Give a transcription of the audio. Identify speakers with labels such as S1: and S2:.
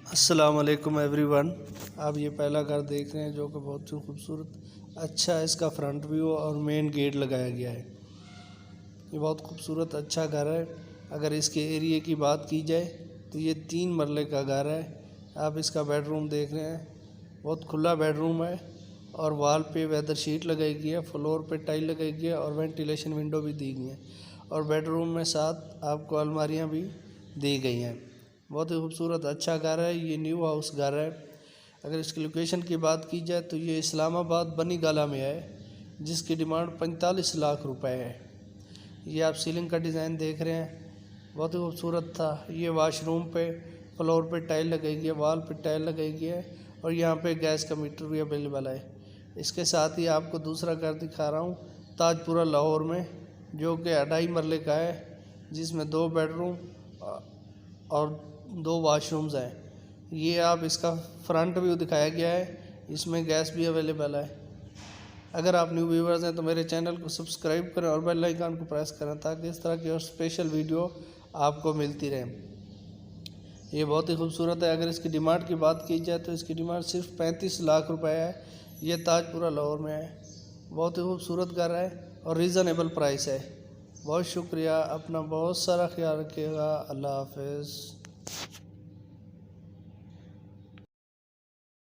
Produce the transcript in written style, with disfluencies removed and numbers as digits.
S1: अस्सलाम वालेकुम एवरीवन। आप ये पहला घर देख रहे हैं जो कि बहुत ही खूबसूरत अच्छा है। इसका फ्रंट व्यू और मेन गेट लगाया गया है। ये बहुत खूबसूरत अच्छा घर है। अगर इसके एरिए की बात की जाए तो ये 3 मरले का घर है। आप इसका बेडरूम देख रहे हैं, बहुत खुला बेडरूम है और वॉल पे वेदर शीट लगाई गई है, फ्लोर पे टाइल लगाई गई है और वेंटिलेशन विंडो भी दी गई है और बेडरूम में साथ आपको अलमारियां भी दी गई हैं। बहुत ही खूबसूरत अच्छा घर है। ये न्यू हाउस घर है। अगर इसकी लोकेशन की बात की जाए तो ये इस्लामाबाद बनी गाला में है, जिसकी डिमांड 45 लाख रुपए है। ये आप सीलिंग का डिज़ाइन देख रहे हैं, बहुत ही खूबसूरत था। ये वाशरूम पे फ्लोर पे टाइल लगाई गई है, वॉल पे टाइल लगाई गई है और यहाँ पे गैस का मीटर भी अवेलेबल है। इसके साथ ही आपको दूसरा घर दिखा रहा हूँ ताजपुरा लाहौर में, जो कि 2.5 मरले का है, जिसमें 2 बेडरूम और 2 वाशरूम्स हैं। ये आप इसका फ्रंट व्यू दिखाया गया है, इसमें गैस भी अवेलेबल है। अगर आप न्यू व्यूवर्स हैं तो मेरे चैनल को सब्सक्राइब करें और बेल आइकन को प्रेस करें ताकि इस तरह की और स्पेशल वीडियो आपको मिलती रहे। ये बहुत ही खूबसूरत है। अगर इसकी डिमांड की बात की जाए तो इसकी डिमांड सिर्फ 35 लाख रुपए है। ये ताजपुरा लाहौर में है। बहुत ही खूबसूरत घर है और रीज़नेबल प्राइस है। बहुत शुक्रिया। अपना बहुत सारा ख्याल रखिएगा। अल्लाह हाफ़िज़।